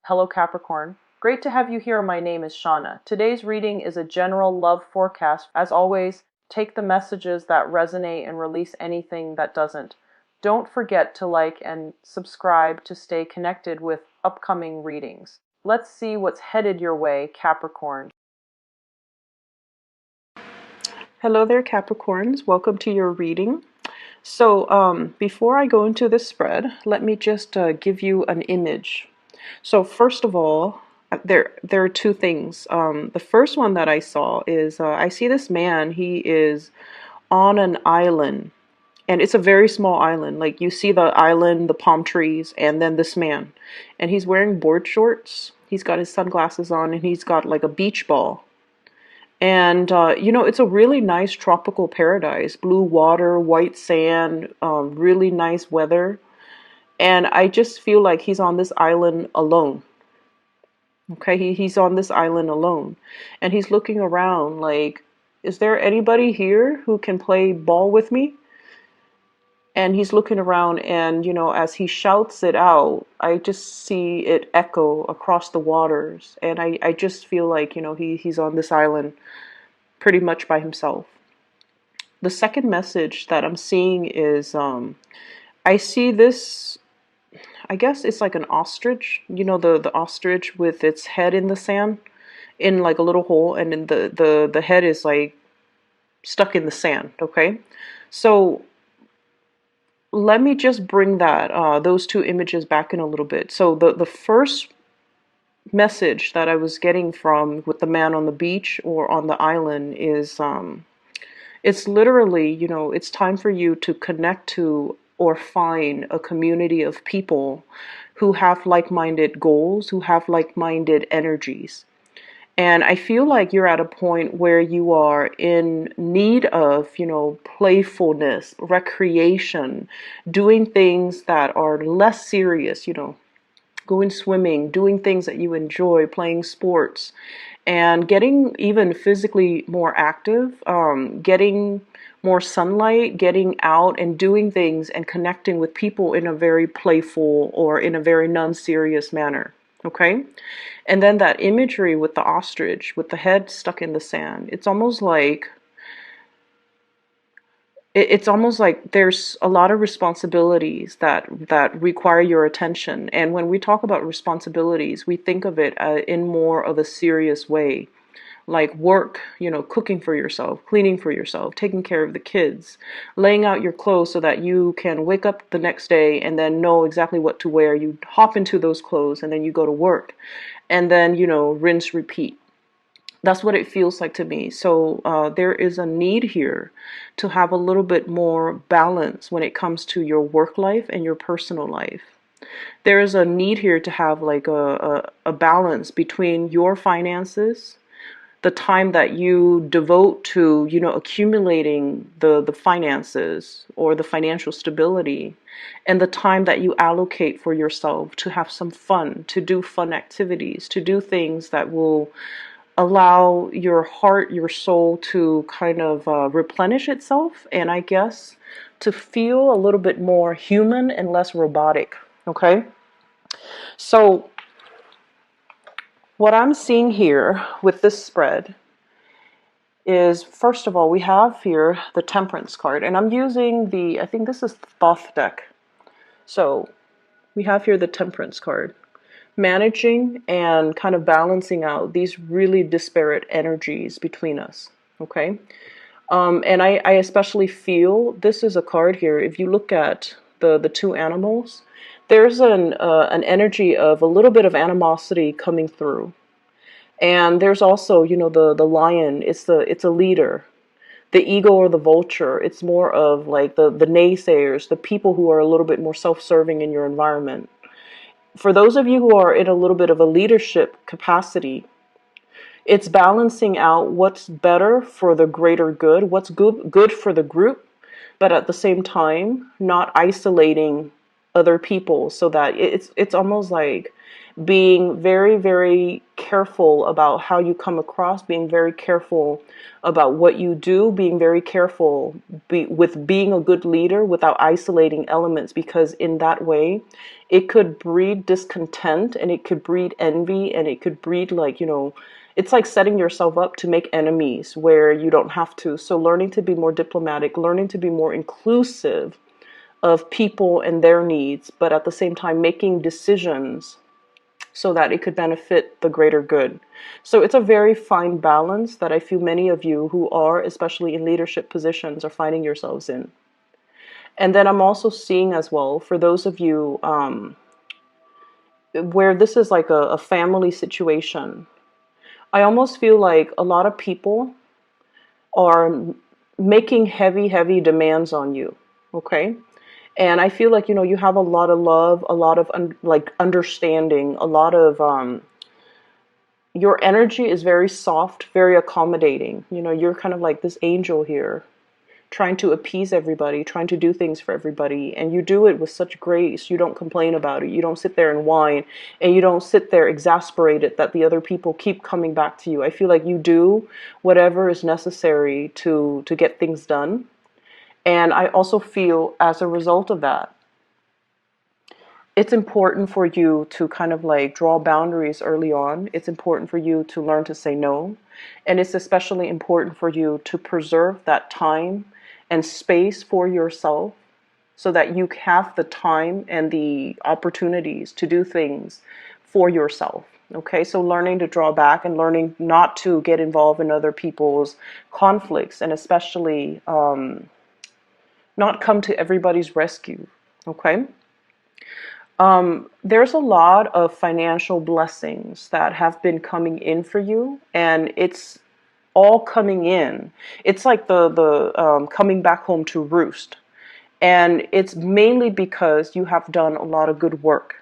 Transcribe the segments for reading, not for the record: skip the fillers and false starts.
Hello Capricorn. Great to have you here. My name is Shauna. Today's reading is a general love forecast. As always, take the messages that resonate and release anything that doesn't. Don't forget to like and subscribe to stay connected with upcoming readings. Let's see what's headed your way, Capricorn. Hello there, Capricorns. Welcome to your reading. So before I go into this spread, let me just give you an image. So first of all, there are two things. The first one that I saw is I see this man. He is on an island, and it's a very small island. Like you see the island, the palm trees, and then this man, and he's wearing board shorts. He's got his sunglasses on, and he's got like a beach ball. And, it's a really nice tropical paradise. Blue water, white sand, really nice weather. And I just feel like he's on this island alone. Okay, he's on this island alone. And he's looking around like, is there anybody here who can play ball with me? And he's looking around and, as he shouts it out, I just see it echo across the waters. And I just feel like, he's on this island pretty much by himself. The second message that I'm seeing is I see this, I guess it's like an ostrich, the ostrich with its head in the sand in like a little hole, and then the head is like stuck in the sand. Okay, so let me just bring that those two images back in a little bit. So the first message that I was getting from with the man on the beach or on the island is it's literally, it's time for you to connect to or find a community of people who have like-minded goals, who have like-minded energies. And I feel like you're at a point where you are in need of, playfulness, recreation, doing things that are less serious, going swimming, doing things that you enjoy, playing sports, and getting even physically more active, getting more sunlight, getting out and doing things and connecting with people in a very playful or in a very non-serious manner. Okay? And then that imagery with the ostrich, with the head stuck in the sand, it's almost like there's a lot of responsibilities that require your attention. And when we talk about responsibilities, we think of it in more of a serious way, like work, cooking for yourself, cleaning for yourself, taking care of the kids, laying out your clothes so that you can wake up the next day and then know exactly what to wear. You hop into those clothes and then you go to work, and then rinse, repeat. That's what it feels like to me. So there is a need here to have a little bit more balance when it comes to your work life and your personal life. There is a need here to have like a balance between your finances, the time that you devote to, accumulating the finances or the financial stability, and the time that you allocate for yourself to have some fun, to do fun activities, to do things that will allow your heart, your soul to kind of replenish itself, and I guess to feel a little bit more human and less robotic. Okay? So what I'm seeing here with this spread is, first of all, we have here the Temperance card, and I'm using I think this is the Thoth deck. So we have here the Temperance card, managing and kind of balancing out these really disparate energies between us. Okay, and I especially feel this is a card here. If you look at the two animals, there's an energy of a little bit of animosity coming through, and there's also the lion. It's a leader. The eagle or the vulture, it's more of like the naysayers, the people who are a little bit more self-serving in your environment. For those of you who are in a little bit of a leadership capacity, it's balancing out what's better for the greater good, what's good for the group, but at the same time, not isolating other people, so that it's almost like being very, very careful about how you come across, being very careful about what you do, being very careful with being a good leader without isolating elements, because in that way it could breed discontent, and it could breed envy, and it could breed, like, it's like setting yourself up to make enemies where you don't have to. So learning to be more diplomatic, learning to be more inclusive of people and their needs, but at the same time making decisions so that it could benefit the greater good. So it's a very fine balance that I feel many of you who are, especially in leadership positions, are finding yourselves in. And then I'm also seeing as well, for those of you where this is like a family situation, I almost feel like a lot of people are making heavy, heavy demands on you. Okay. And I feel like, you have a lot of love, a lot of like understanding, a lot of, your energy is very soft, very accommodating. You're kind of like this angel here, trying to appease everybody, trying to do things for everybody. And you do it with such grace. You don't complain about it. You don't sit there and whine, and you don't sit there exasperated that the other people keep coming back to you. I feel like you do whatever is necessary to get things done. And I also feel, as a result of that, it's important for you to kind of like draw boundaries early on. It's important for you to learn to say no. And it's especially important for you to preserve that time and space for yourself, so that you have the time and the opportunities to do things for yourself. Okay, so learning to draw back and learning not to get involved in other people's conflicts, and especially not come to everybody's rescue. Okay. There's a lot of financial blessings that have been coming in for you, and it's all coming in. It's like the coming back home to roost, and it's mainly because you have done a lot of good work.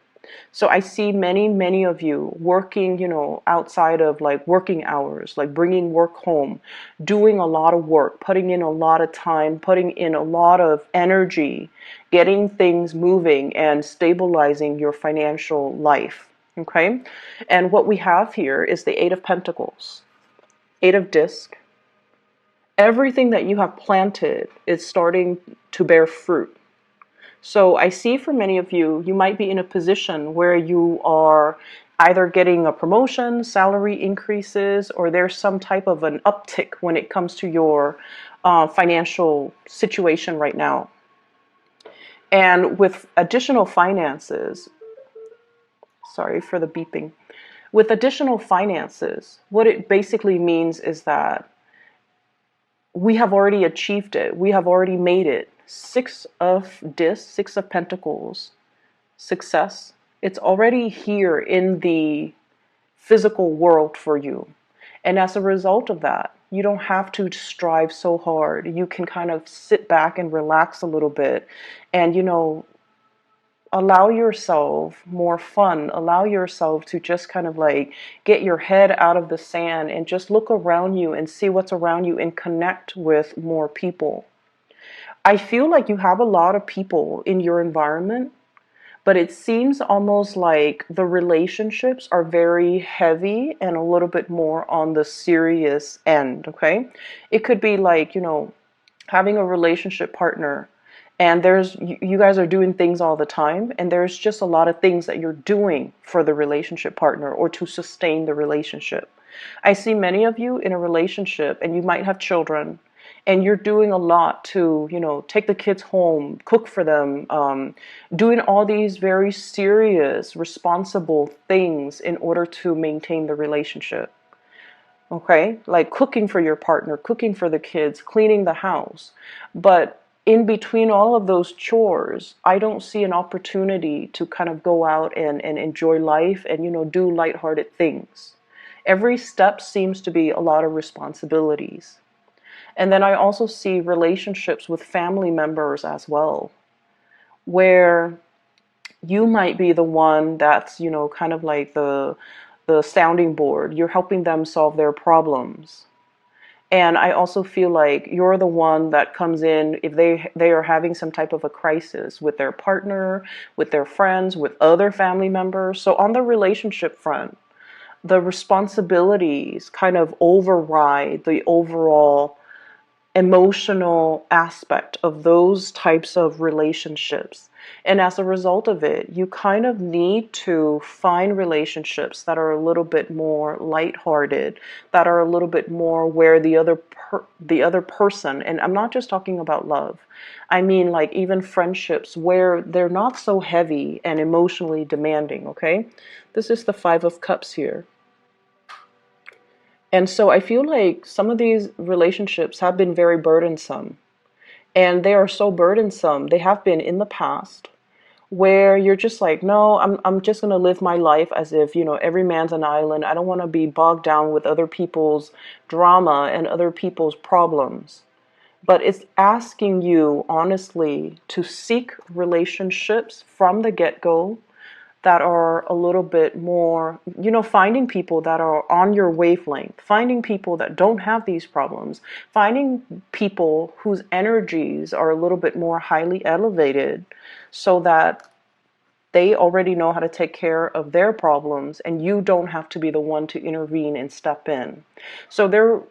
So I see many, many of you working, outside of like working hours, like bringing work home, doing a lot of work, putting in a lot of time, putting in a lot of energy, getting things moving and stabilizing your financial life. Okay. And what we have here is the Eight of Pentacles, Eight of Disc. Everything that you have planted is starting to bear fruit. So I see for many of you, you might be in a position where you are either getting a promotion, salary increases, or there's some type of an uptick when it comes to your financial situation right now. And with additional finances, sorry for the beeping, with additional finances, what it basically means is that we have already achieved it. We have already made it. Six of Discs, Six of Pentacles, success. It's already here in the physical world for you. And as a result of that, you don't have to strive so hard. You can kind of sit back and relax a little bit and, allow yourself more fun. Allow yourself to just kind of like get your head out of the sand and just look around you and see what's around you and connect with more people. I feel like you have a lot of people in your environment, but it seems almost like the relationships are very heavy and a little bit more on the serious end, okay? It could be like, having a relationship partner, and you guys are doing things all the time, and there's just a lot of things that you're doing for the relationship partner or to sustain the relationship. I see many of you in a relationship, and you might have children, and you're doing a lot to, take the kids home, cook for them, doing all these very serious, responsible things in order to maintain the relationship. Okay? Like cooking for your partner, cooking for the kids, cleaning the house. But in between all of those chores, I don't see an opportunity to kind of go out and enjoy life and, do lighthearted things. Every step seems to be a lot of responsibilities. And then I also see relationships with family members as well, where you might be the one that's, kind of like the sounding board. You're helping them solve their problems. And I also feel like you're the one that comes in if they are having some type of a crisis with their partner, with their friends, with other family members. So on the relationship front, the responsibilities kind of override the overall emotional aspect of those types of relationships. And as a result of it, you kind of need to find relationships that are a little bit more lighthearted, that are a little bit more where the other person, and I'm not just talking about love. I mean like even friendships where they're not so heavy and emotionally demanding, okay? This is the 5 of Cups here. And so I feel like some of these relationships have been very burdensome. And they are so burdensome. They have been in the past where you're just like, no, I'm just going to live my life as if, every man's an island. I don't want to be bogged down with other people's drama and other people's problems. But it's asking you, honestly, to seek relationships from the get-go that are a little bit more, finding people that are on your wavelength, finding people that don't have these problems, finding people whose energies are a little bit more highly elevated so that they already know how to take care of their problems and you don't have to be the one to intervene and step in. So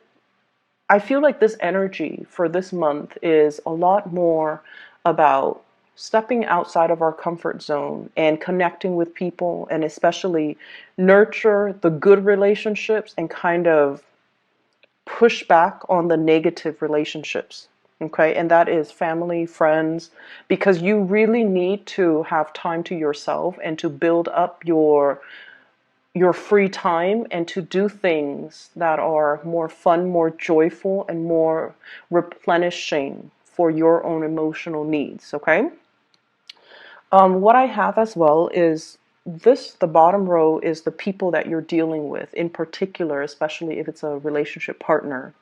I feel like this energy for this month is a lot more about stepping outside of our comfort zone and connecting with people, and especially nurture the good relationships and kind of push back on the negative relationships. Okay, and that is family, friends, because you really need to have time to yourself and to build up your free time and to do things that are more fun, more joyful, and more replenishing for your own emotional needs, okay? What I have as well is the bottom row is the people that you're dealing with, in particular, especially if it's a relationship partner.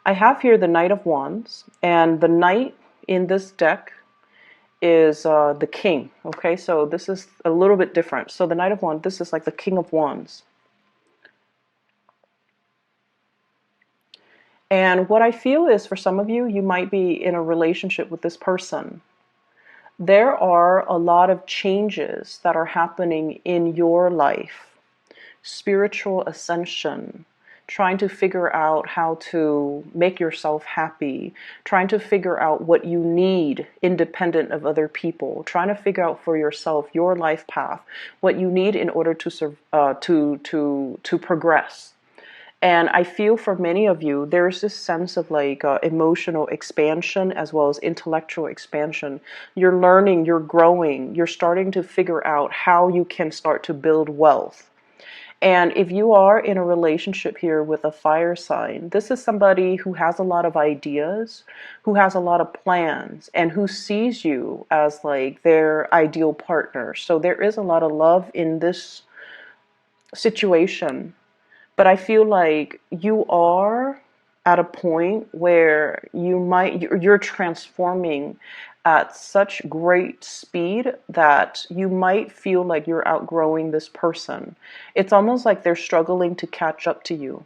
I have here the Knight of Wands, and the Knight in this deck is the King, okay? So this is a little bit different. So the Knight of Wands, this is like the King of Wands. And what I feel is for some of you, you might be in a relationship with this person. There are a lot of changes that are happening in your life. Spiritual ascension, trying to figure out how to make yourself happy, trying to figure out what you need independent of other people, trying to figure out for yourself your life path, what you need in order to progress. And I feel for many of you, there's this sense of like emotional expansion as well as intellectual expansion. You're learning, you're growing, you're starting to figure out how you can start to build wealth. And if you are in a relationship here with a fire sign, this is somebody who has a lot of ideas, who has a lot of plans, and who sees you as like their ideal partner. So there is a lot of love in this situation. But I feel like you are at a point where you're transforming at such great speed that you might feel like you're outgrowing this person. It's almost like they're struggling to catch up to you.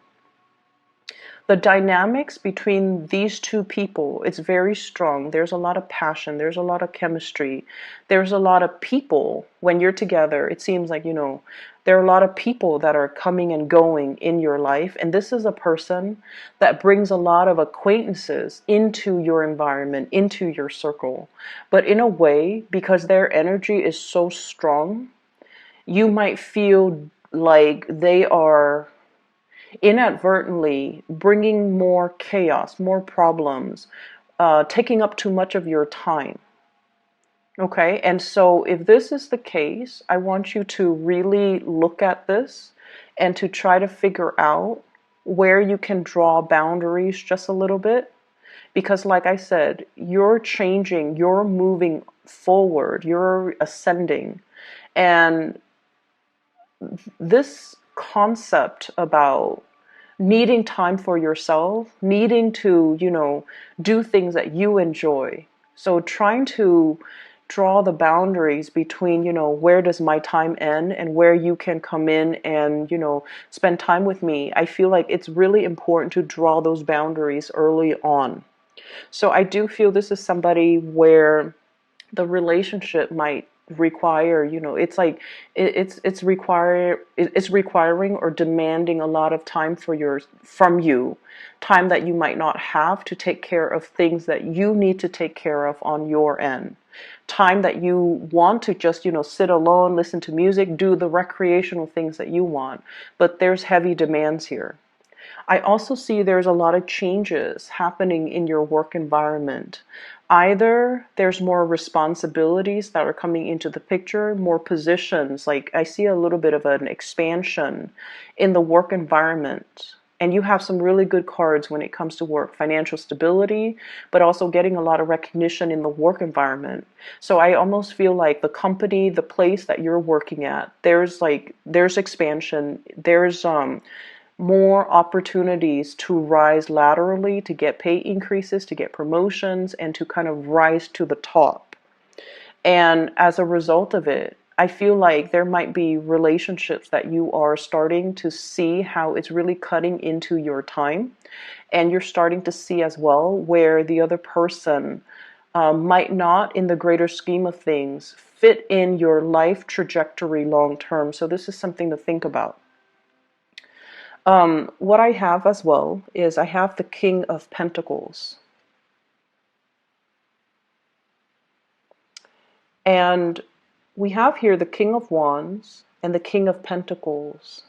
The dynamics between these two people, it's very strong. There's a lot of passion. There's a lot of chemistry. There's a lot of people when you're together. It seems like, there are a lot of people that are coming and going in your life. And this is a person that brings a lot of acquaintances into your environment, into your circle. But in a way, because their energy is so strong, you might feel like they are inadvertently bringing more chaos, more problems, taking up too much of your time. Okay, and so if this is the case, I want you to really look at this and to try to figure out where you can draw boundaries just a little bit. Because like I said, you're changing, you're moving forward, you're ascending. And this concept about needing time for yourself, needing to, do things that you enjoy. So trying to draw the boundaries between, where does my time end and where you can come in and, spend time with me. I feel like it's really important to draw those boundaries early on. So I do feel this is somebody where the relationship might require, it's like it's requiring or demanding a lot of time from you, time that you might not have to take care of things that you need to take care of on your end, time that you want to just, sit alone, listen to music, do the recreational things that you want, but there's heavy demands here. I also see there's a lot of changes happening in your work environment. Either there's more responsibilities that are coming into the picture, more positions, like I see a little bit of an expansion in the work environment. And you have some really good cards when it comes to work, financial stability, but also getting a lot of recognition in the work environment. So I almost feel like the company, the place that you're working at, there's expansion, there's more opportunities to rise laterally, to get pay increases, to get promotions, and to kind of rise to the top. And as a result of it, I feel like there might be relationships that you are starting to see how it's really cutting into your time. And you're starting to see as well where the other person might not, in the greater scheme of things, fit in your life trajectory long term. So this is something to think about. What I have as well is I have the King of Pentacles. And we have here the King of Wands and the King of Pentacles.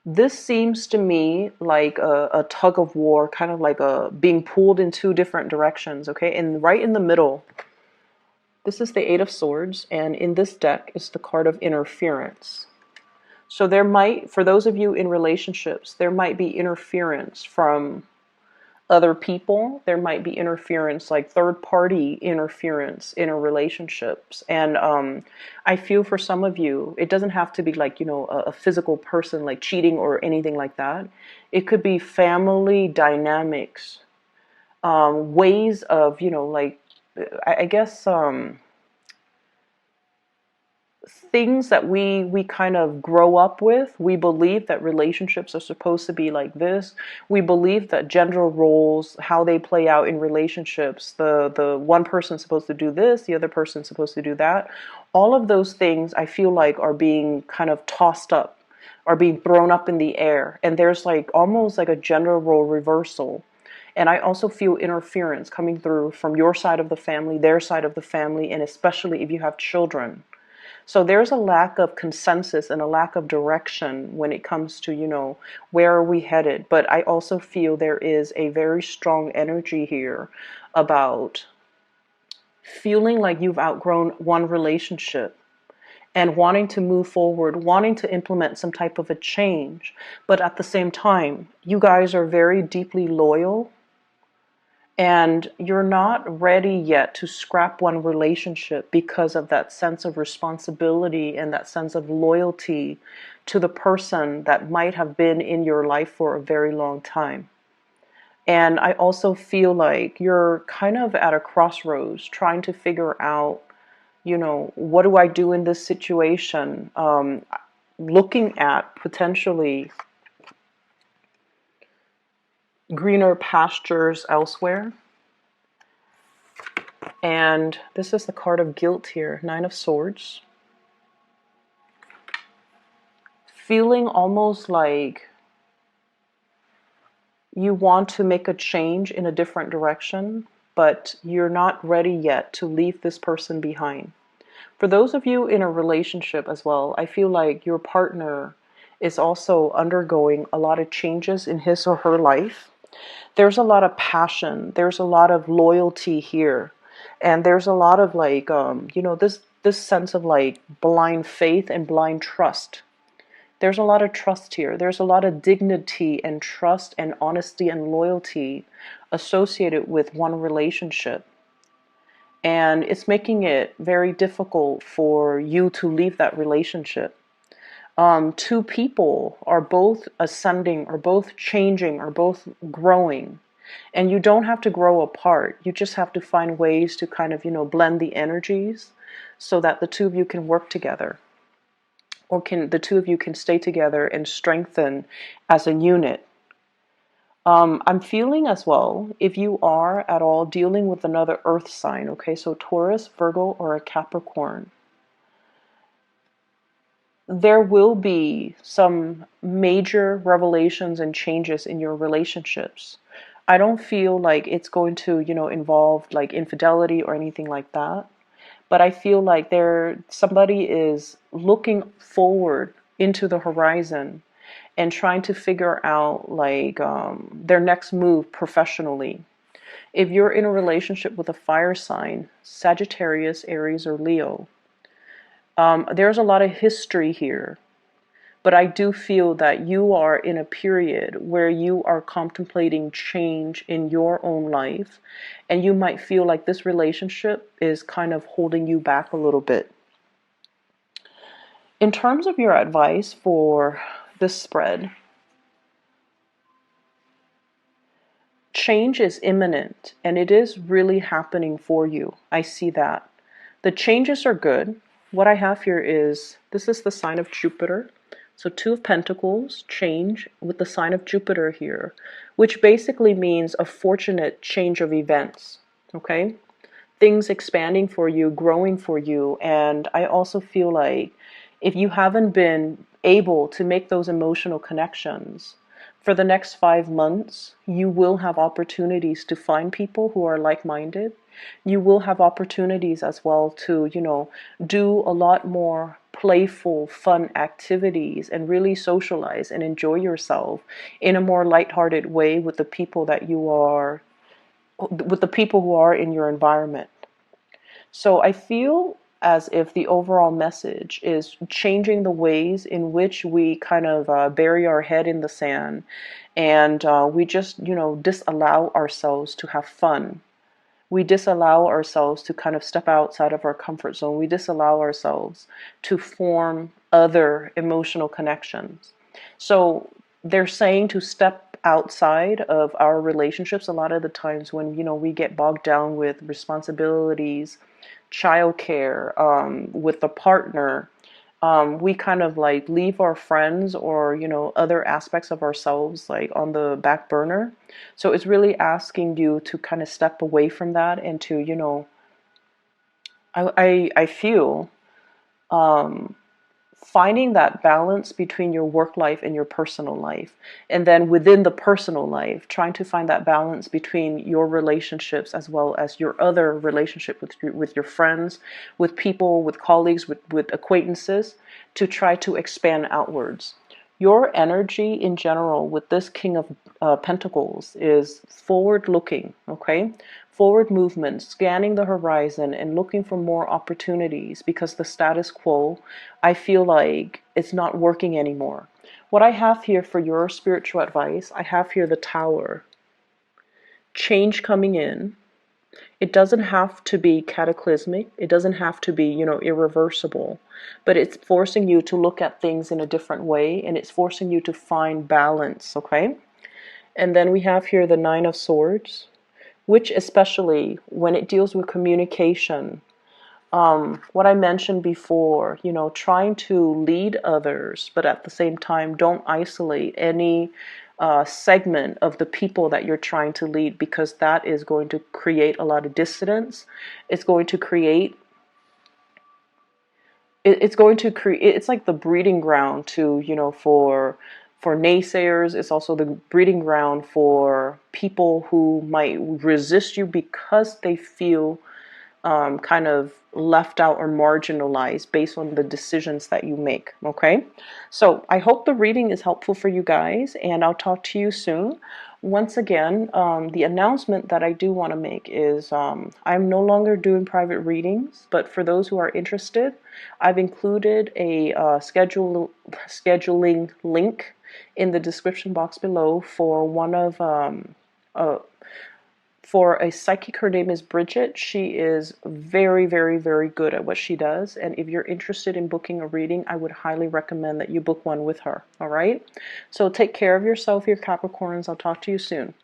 This seems to me like a tug of war, kind of like being pulled in two different directions, okay? And right in the middle, this is the Eight of Swords, and in this deck is the card of interference. So there might, for those of you in relationships, there might be interference from other people. There might be interference, like third-party interference in a relationships. And I feel for some of you, it doesn't have to be like, a physical person like cheating or anything like that. It could be family dynamics, ways of, like, I guess, things that we kind of grow up with. We believe that relationships are supposed to be like this. We believe that gender roles, how they play out in relationships, the one person's supposed to do this, the other person's supposed to do that. All of those things I feel like are being kind of tossed up, are being thrown up in the air, and there's like almost like a gender role reversal. And I also feel interference coming through from your side of the family, their side of the family, and especially if you have children. So there's a lack of consensus and a lack of direction when it comes to, where are we headed? But I also feel there is a very strong energy here about feeling like you've outgrown one relationship and wanting to move forward, wanting to implement some type of a change. But at the same time, you guys are very deeply loyal. And you're not ready yet to scrap one relationship because of that sense of responsibility and that sense of loyalty to the person that might have been in your life for a very long time. And I also feel like you're kind of at a crossroads trying to figure out, what do I do in this situation? Looking at potentially greener pastures elsewhere. And this is the card of guilt here, Nine of Swords. Feeling almost like you want to make a change in a different direction, but you're not ready yet to leave this person behind. For those of you in a relationship as well, I feel like your partner is also undergoing a lot of changes in his or her life. There's a lot of passion. There's a lot of loyalty here. And there's a lot of like, this sense of like blind faith and blind trust. There's a lot of trust here. There's a lot of dignity and trust and honesty and loyalty associated with one relationship. And it's making it very difficult for you to leave that relationship. Two people are both ascending, are both changing, are both growing. And you don't have to grow apart. You just have to find ways to kind of, blend the energies so that the two of you can work together, or can the two of you can stay together and strengthen as a unit. I'm feeling as well, if you are at all dealing with another earth sign, okay, so Taurus, Virgo, or a Capricorn, there will be some major revelations and changes in your relationships. I don't feel like it's going to, involve like infidelity or anything like that. But I feel like somebody is looking forward into the horizon and trying to figure out like their next move professionally. If you're in a relationship with a fire sign, Sagittarius, Aries, or Leo, there's a lot of history here. But I do feel that you are in a period where you are contemplating change in your own life, and you might feel like this relationship is kind of holding you back a little bit. In terms of your advice for this spread, change is imminent, and it is really happening for you. I see that. The changes are good. What I have here is, this is the sign of Jupiter. So Two of Pentacles, change with the sign of Jupiter here, which basically means a fortunate change of events, okay? Things expanding for you, growing for you. And I also feel like if you haven't been able to make those emotional connections, for the next 5 months, you will have opportunities to find people who are like-minded. You will have opportunities as well to, do a lot more playful, fun activities and really socialize and enjoy yourself in a more lighthearted way with the people who are in your environment. So I feel as if the overall message is changing the ways in which we kind of bury our head in the sand, and we just, disallow ourselves to have fun. We disallow ourselves to kind of step outside of our comfort zone. We disallow ourselves to form other emotional connections. So they're saying to step outside of our relationships a lot of the times when, we get bogged down with responsibilities, childcare, with the partner. We kind of like leave our friends or, other aspects of ourselves like on the back burner. So it's really asking you to kind of step away from that and to, I feel finding that balance between your work life and your personal life. And then within the personal life, trying to find that balance between your relationships as well as your other relationship with your friends, with people, with colleagues, with acquaintances, to try to expand outwards. Your energy in general with this King of Pentacles is forward looking, okay? Forward movement, scanning the horizon and looking for more opportunities, because the status quo, I feel like it's not working anymore. What I have here for your spiritual advice, I have here the Tower. Change coming in. It doesn't have to be cataclysmic. It doesn't have to be, irreversible. But it's forcing you to look at things in a different way, and it's forcing you to find balance, okay? And then we have here the Nine of Swords, which especially when it deals with communication, what I mentioned before, trying to lead others, but at the same time, don't isolate any segment of the people that you're trying to lead, because that is going to create a lot of dissonance. It's going to create it's like the breeding ground to, for naysayers. It's also the breeding ground for people who might resist you because they feel kind of left out or marginalized based on the decisions that you make. Okay, so I hope the reading is helpful for you guys, and I'll talk to you soon. Once again, the announcement that I do want to make is I'm no longer doing private readings, but for those who are interested, I've included a scheduling link in the description box below for one of for a psychic. Her name is Bridget. She is very, very, very good at what she does. And if you're interested in booking a reading, I would highly recommend that you book one with her. All right? So take care of yourself, your Capricorns. I'll talk to you soon.